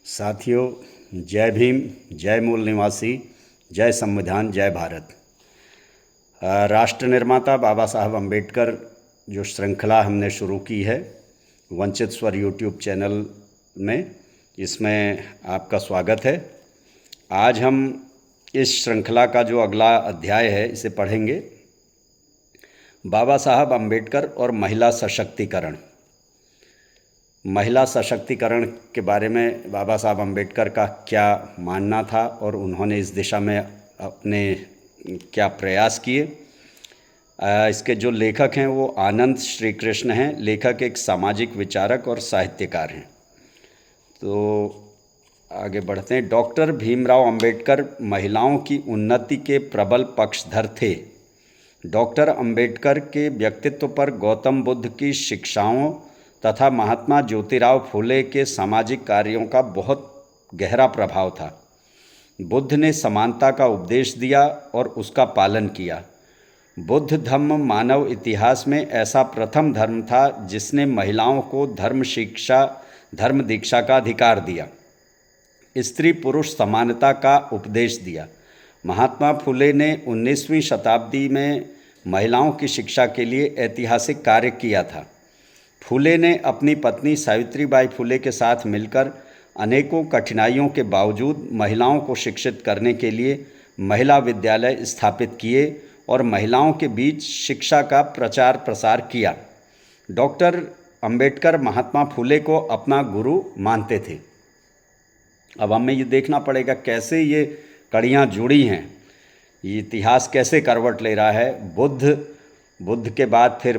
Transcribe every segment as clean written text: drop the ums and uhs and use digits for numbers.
साथियों, जय भीम, जय मूल निवासी, जय संविधान, जय भारत। राष्ट्र निर्माता बाबा साहब अम्बेडकर जो श्रृंखला हमने शुरू की है वंचित स्वर यूट्यूब चैनल में, इसमें आपका स्वागत है। आज हम इस श्रृंखला का जो अगला अध्याय है इसे पढ़ेंगे। बाबा साहब अम्बेडकर और महिला सशक्तिकरण। महिला सशक्तिकरण के बारे में बाबा साहब अम्बेडकर का क्या मानना था और उन्होंने इस दिशा में अपने क्या प्रयास किए। इसके जो लेखक हैं वो आनंद श्री कृष्ण हैं। लेखक एक सामाजिक विचारक और साहित्यकार हैं। तो आगे बढ़ते हैं। डॉक्टर भीमराव अम्बेडकर महिलाओं की उन्नति के प्रबल पक्षधर थे। डॉक्टर अम्बेडकर के व्यक्तित्व पर गौतम बुद्ध की शिक्षाओं तथा महात्मा ज्योतिराव फुले के सामाजिक कार्यों का बहुत गहरा प्रभाव था। बुद्ध ने समानता का उपदेश दिया और उसका पालन किया। बुद्ध धम्म मानव इतिहास में ऐसा प्रथम धर्म था जिसने महिलाओं को धर्म दीक्षा का अधिकार दिया, स्त्री पुरुष समानता का उपदेश दिया। महात्मा फुले ने 19वीं शताब्दी में महिलाओं की शिक्षा के लिए ऐतिहासिक कार्य किया था। फुले ने अपनी पत्नी सावित्रीबाई फुले के साथ मिलकर अनेकों कठिनाइयों के बावजूद महिलाओं को शिक्षित करने के लिए महिला विद्यालय स्थापित किए और महिलाओं के बीच शिक्षा का प्रचार प्रसार किया। डॉक्टर अम्बेडकर महात्मा फुले को अपना गुरु मानते थे। अब हमें ये देखना पड़ेगा कैसे ये कड़ियाँ जुड़ी हैं, ये इतिहास कैसे करवट ले रहा है। बुद्ध के बाद फिर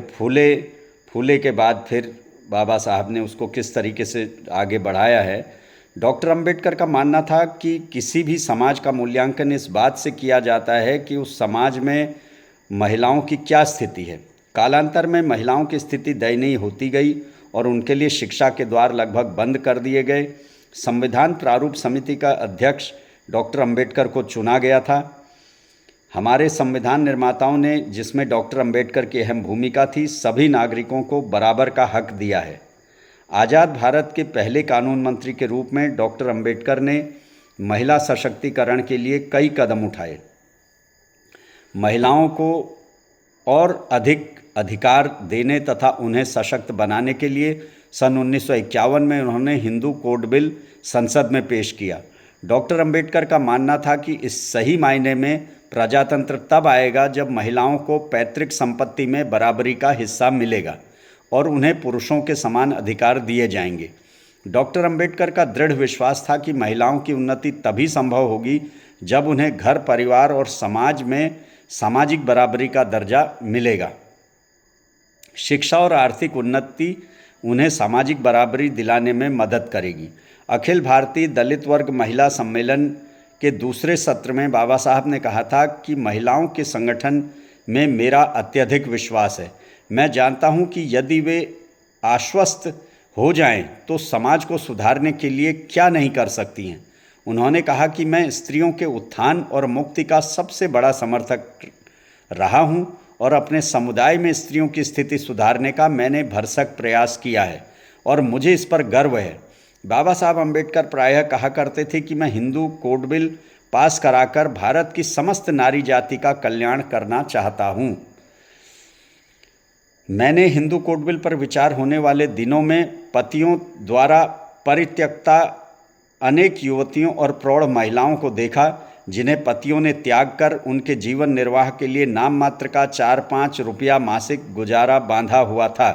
फुले के बाद फिर बाबा साहब ने उसको किस तरीके से आगे बढ़ाया है। डॉक्टर अम्बेडकर का मानना था कि किसी भी समाज का मूल्यांकन इस बात से किया जाता है कि उस समाज में महिलाओं की क्या स्थिति है। कालांतर में महिलाओं की स्थिति दयनीय होती गई और उनके लिए शिक्षा के द्वार लगभग बंद कर दिए गए। संविधान प्रारूप समिति का अध्यक्ष डॉक्टर अम्बेडकर को चुना गया था। हमारे संविधान निर्माताओं ने, जिसमें डॉक्टर अम्बेडकर की अहम भूमिका थी, सभी नागरिकों को बराबर का हक दिया है। आज़ाद भारत के पहले कानून मंत्री के रूप में डॉक्टर अम्बेडकर ने महिला सशक्तिकरण के लिए कई कदम उठाए। महिलाओं को और अधिक अधिकार देने तथा उन्हें सशक्त बनाने के लिए सन 1951 में उन्होंने हिंदू कोड बिल संसद में पेश किया। डॉक्टर अम्बेडकर का मानना था कि इस सही मायने में प्रजातंत्र तब आएगा जब महिलाओं को पैतृक संपत्ति में बराबरी का हिस्सा मिलेगा और उन्हें पुरुषों के समान अधिकार दिए जाएंगे। डॉक्टर अम्बेडकर का दृढ़ विश्वास था कि महिलाओं की उन्नति तभी संभव होगी जब उन्हें घर, परिवार और समाज में सामाजिक बराबरी का दर्जा मिलेगा। शिक्षा और आर्थिक उन्नति उन्हें सामाजिक बराबरी दिलाने में मदद करेगी। अखिल भारतीय दलित वर्ग महिला सम्मेलन के दूसरे सत्र में बाबा साहब ने कहा था कि महिलाओं के संगठन में मेरा अत्यधिक विश्वास है। मैं जानता हूं कि यदि वे आश्वस्त हो जाएं तो समाज को सुधारने के लिए क्या नहीं कर सकती हैं। उन्होंने कहा कि मैं स्त्रियों के उत्थान और मुक्ति का सबसे बड़ा समर्थक रहा हूं और अपने समुदाय में स्त्रियों की स्थिति सुधारने का मैंने भरसक प्रयास किया है और मुझे इस पर गर्व है। बाबा साहब अम्बेडकर प्रायः कहा करते थे कि मैं हिंदू कोड बिल पास कराकर भारत की समस्त नारी जाति का कल्याण करना चाहता हूँ। मैंने हिंदू कोड बिल पर विचार होने वाले दिनों में पतियों द्वारा परित्यक्ता अनेक युवतियों और प्रौढ़ महिलाओं को देखा जिन्हें पतियों ने त्याग कर उनके जीवन निर्वाह के लिए नाम मात्र का 4-5 रुपया मासिक गुजारा बांधा हुआ था।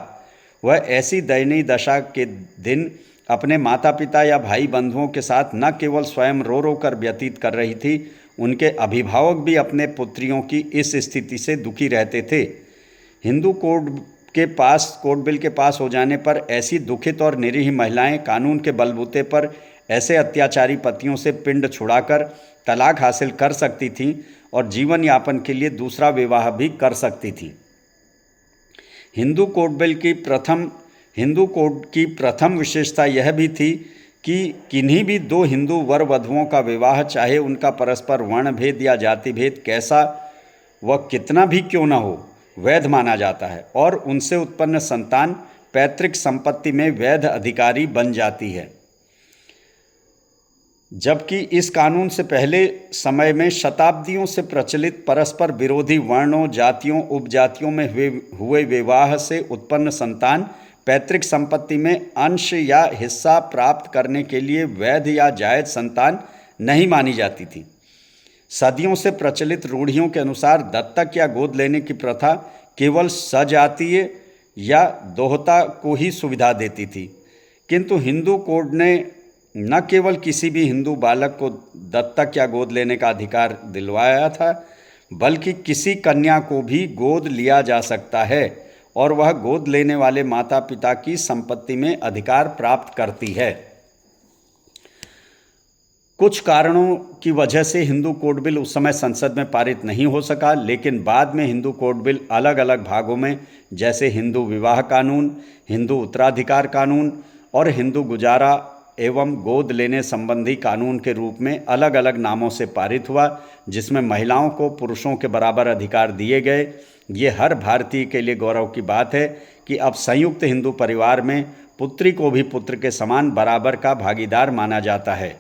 वह ऐसी दयनीय दशा के दिन अपने माता पिता या भाई बंधुओं के साथ न केवल स्वयं रो रो कर व्यतीत कर रही थी, उनके अभिभावक भी अपने पुत्रियों की इस स्थिति से दुखी रहते थे। हिंदू कोड बिल के पास हो जाने पर ऐसी दुखित और निरीह महिलाएं कानून के बलबूते पर ऐसे अत्याचारी पतियों से पिंड छुड़ाकर तलाक हासिल कर सकती थीं और जीवन यापन के लिए दूसरा विवाह भी कर सकती थीं। हिंदू कोड की प्रथम विशेषता यह भी थी कि किन्हीं भी दो हिंदू वर वधुओं का विवाह, चाहे उनका परस्पर वर्ण भेद या जाति भेद कैसा व कितना भी क्यों न हो, वैध माना जाता है और उनसे उत्पन्न संतान पैतृक संपत्ति में वैध अधिकारी बन जाती है। जबकि इस कानून से पहले समय में शताब्दियों से प्रचलित परस्पर विरोधी वर्णों, जातियों, उपजातियों में हुए विवाह से उत्पन्न संतान पैतृक संपत्ति में अंश या हिस्सा प्राप्त करने के लिए वैध या जायज संतान नहीं मानी जाती थी। सदियों से प्रचलित रूढ़ियों के अनुसार दत्तक या गोद लेने की प्रथा केवल सजातीय या दोहता को ही सुविधा देती थी, किंतु हिंदू कोड ने न केवल किसी भी हिंदू बालक को दत्तक या गोद लेने का अधिकार दिलवाया था, बल्कि किसी कन्या को भी गोद लिया जा सकता है और वह गोद लेने वाले माता पिता की संपत्ति में अधिकार प्राप्त करती है। कुछ कारणों की वजह से हिंदू कोड बिल उस समय संसद में पारित नहीं हो सका, लेकिन बाद में हिंदू कोड बिल अलग अलग भागों में, जैसे हिंदू विवाह कानून, हिंदू उत्तराधिकार कानून और हिंदू गुजारा एवं गोद लेने संबंधी कानून के रूप में अलग अलग नामों से पारित हुआ, जिसमें महिलाओं को पुरुषों के बराबर अधिकार दिए गए। ये हर भारतीय के लिए गौरव की बात है कि अब संयुक्त हिंदू परिवार में पुत्री को भी पुत्र के समान बराबर का भागीदार माना जाता है।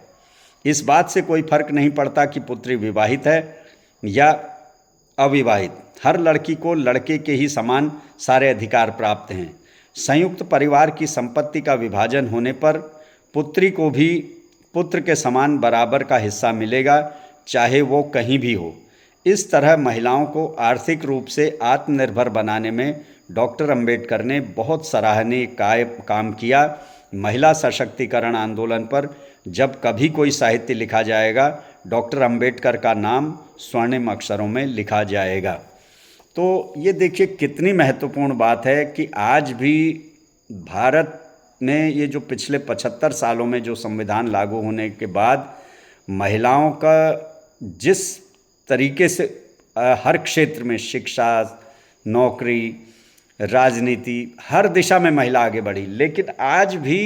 इस बात से कोई फर्क नहीं पड़ता कि पुत्री विवाहित है या अविवाहित, हर लड़की को लड़के के ही समान सारे अधिकार प्राप्त हैं। संयुक्त परिवार की संपत्ति का विभाजन होने पर पुत्री को भी पुत्र के समान बराबर का हिस्सा मिलेगा, चाहे वो कहीं भी हो। इस तरह महिलाओं को आर्थिक रूप से आत्मनिर्भर बनाने में डॉक्टर अंबेडकर ने बहुत सराहनीय काम किया। महिला सशक्तिकरण आंदोलन पर जब कभी कोई साहित्य लिखा जाएगा, डॉक्टर अंबेडकर का नाम स्वर्णिम अक्षरों में लिखा जाएगा। तो ये देखिए कितनी महत्वपूर्ण बात है कि आज भी भारत में ये जो पिछले 75 सालों में जो संविधान लागू होने के बाद महिलाओं का जिस तरीके से हर क्षेत्र में, शिक्षा, नौकरी, राजनीति, हर दिशा में महिला आगे बढ़ी, लेकिन आज भी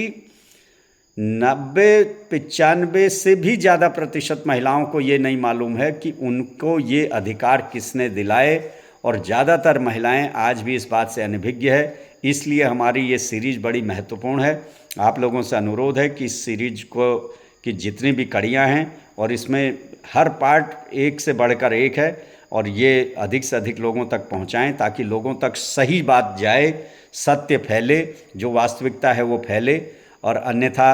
90-95 से भी ज़्यादा प्रतिशत महिलाओं को ये नहीं मालूम है कि उनको ये अधिकार किसने दिलाए, और ज़्यादातर महिलाएं आज भी इस बात से अनभिज्ञ है। इसलिए हमारी ये सीरीज़ बड़ी महत्वपूर्ण है। आप लोगों से अनुरोध है कि इस सीरीज को की जितनी भी कड़ियाँ हैं, और इसमें हर पार्ट एक से बढ़कर एक है, और ये अधिक से अधिक लोगों तक पहुँचाएँ ताकि लोगों तक सही बात जाए, सत्य फैले, जो वास्तविकता है वो फैले, और अन्यथा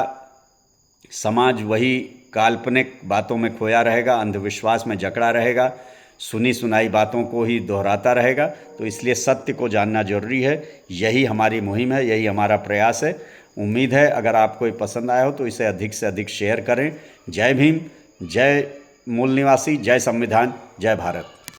समाज वही काल्पनिक बातों में खोया रहेगा, अंधविश्वास में जकड़ा रहेगा, सुनी सुनाई बातों को ही दोहराता रहेगा। तो इसलिए सत्य को जानना जरूरी है। यही हमारी मुहिम है, यही हमारा प्रयास है। उम्मीद है अगर आपको ये पसंद आया हो तो इसे अधिक से अधिक शेयर करें। जय भीम, जय मूल निवासी, जय संविधान, जय भारत।